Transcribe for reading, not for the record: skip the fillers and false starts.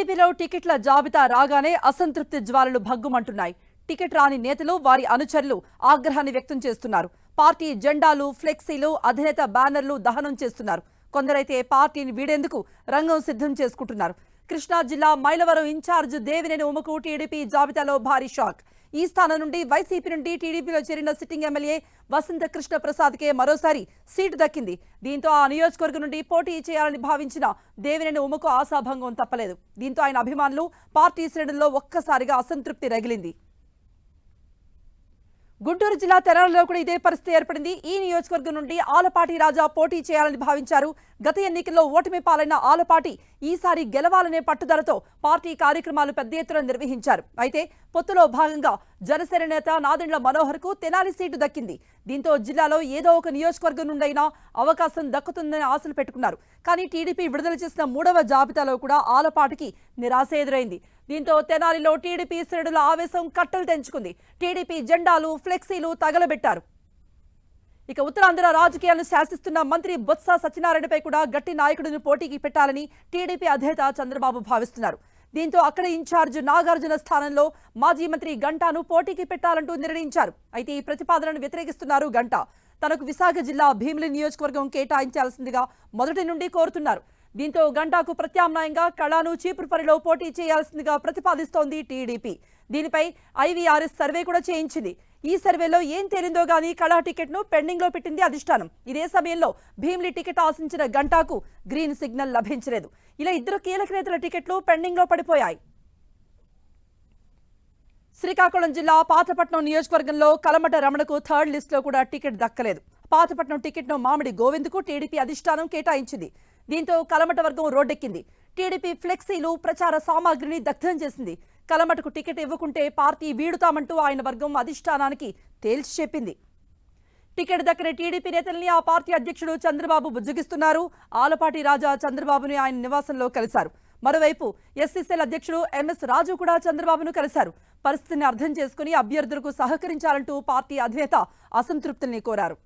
టీడీపీలో టికెట్ల జాబితా రాగానే అసంతృప్తి జ్వాలలు భగ్గుమంటున్నాయి. టికెట్ రాని నేతలు, వారి అనుచరులు ఆగ్రహాన్ని వ్యక్తం చేస్తున్నారు. పార్టీ జెండాలు, ఫ్లెక్సీలు, అధినేత బ్యానర్లు దహనం చేస్తున్నారు. కొందరైతే పార్టీని వీడేందుకు రంగం సిద్ధం చేసుకుంటున్నారు. కృష్ణా జిల్లా మైలవరం ఇన్ఛార్జ్ దేవినేని ఉమకు టీడీపీ జాబితాలో భారీ షాక్. ఈ స్థానం నుండి వైసీపీ నుండి టీడీపీలో చేరిన సిట్టింగ్ ఎమ్మెల్యే వసంత కృష్ణ ప్రసాద్కే మరోసారి సీటు దక్కింది. దీంతో ఆ నియోజకవర్గం నుండి పోటీ చేయాలని భావించిన దేవినేని ఉమకు ఆశాభంగం తప్పలేదు. దీంతో ఆయన అభిమానులు, పార్టీ శ్రేణుల్లో ఒక్కసారిగా అసంతృప్తి రగిలింది. గుంటూరు జిల్లా తెనాలిలో కూడా ఇదే పరిస్థితి ఏర్పడింది. ఈ నియోజకవర్గం నుండి ఆలపాటి రాజా పోటీ చేయాలని భావించారు. గత ఎన్నికల్లో ఓటమి పాలైన ఆలపాటి ఈసారి గెలవాలనే పట్టుదలతో పార్టీ కార్యక్రమాలు పెద్ద ఎత్తున నిర్వహించారు. అయితే పొత్తులో భాగంగా జనసేన నేత నాదెండ్ల మనోహర్ కు తెనాలి సీటు దక్కింది. దీంతో జిల్లాలో ఏదో ఒక నియోజకవర్గం నుండైనా అవకాశం దక్కుతుందని ఆశలు పెట్టుకున్నారు. కానీ టీడీపీ విడుదల చేసిన 3వ జాబితాలో కూడా ఆలపాటికి నిరాశ ఎదురైంది. దీంతో తెనాలిలో టీడీపీ శ్రేణుల ఆవేశం కట్టలు తెంచుకుంది. టీడీపీ జెండాలు, ఫ్లెక్సీలు తగలబెట్టారు. ఇక ఉత్తరాంధ్ర రాజకీయాలను శాసిస్తున్న మంత్రి బొత్స సత్యనారాయణపై కూడా గట్టి నాయకుడిని పోటీకి పెట్టాలని టీడీపీ అధినేత చంద్రబాబు భావిస్తున్నారు. దీంతో అక్కడ ఇన్ఛార్జ్ నాగార్జున స్థానంలో మాజీ మంత్రి గంటాను పోటీకి పెట్టాలంటూ నిర్ణయించారు. అయితే ఈ ప్రతిపాదనను వ్యతిరేకిస్తున్నారు గంటా. తనకు విశాఖ జిల్లా భీమిలి నియోజకవర్గం కేటాయించాల్సిందిగా మొదటి నుండి కోరుతున్నారు. దీంతో గంటాకు ప్రత్యామ్నాయంగా కళాను చీపురుపల్లిలో పోటీ చేయాల్సిందిగా ప్రతిపాదిస్తోంది టీడీపీ. దీనిపై ఐవీఆర్ఎస్ సర్వే కూడా చేయించింది. ఈ సర్వేలో ఏం తేలిందో గానీ కళా టికెట్ను పెండింగ్ లో పెట్టింది అధిష్టానం. ఇదే సమయంలో భీమిలి టికెట్ ఆశించిన గంటాకు గ్రీన్ సిగ్నల్ లభించలేదు. ఇలా ఇద్దరు కీలక నేతల టికెట్లు పెండింగ్ లో పడిపోయాయి. శ్రీకాకుళం జిల్లా పాతపట్నం నియోజకవర్గంలో కలమట రమణకు థర్డ్ లిస్ట్ లో కూడా టికెట్ దక్కలేదు. పాతపట్నం టికెట్ను మామిడి గోవింద్కు టీడీపీ అధిష్టానం కేటాయించింది. దీంతో కలమట వర్గం రోడ్డెక్కింది. టీడీపీ ఫ్లెక్సీలు, ప్రచార సామాగ్రిని దగ్ధం చేసింది. కలమటకు టికెట్ ఇవ్వకుంటే పార్టీ వీడుతామంటూ ఆయన వర్గం అధిష్టానానికి తేల్చి చెప్పింది. టికెట్ దక్కని టీడీపీ నేతల్ని ఆ పార్టీ అధ్యక్షుడు చంద్రబాబు బుజ్జగిస్తున్నారు. ఆలపాటి రాజా చంద్రబాబుని ఆయన నివాసంలో కలిశారు. మరోవైపు ఎస్సీసీఎల్ అధ్యక్షుడు ఎంఎస్ రాజు కూడా చంద్రబాబును కలిశారు. పరిస్థితిని అర్థం చేసుకుని అభ్యర్థులకు సహకరించాలంటూ పార్టీ అధినేత అసంతృప్తుల్ని కోరారు.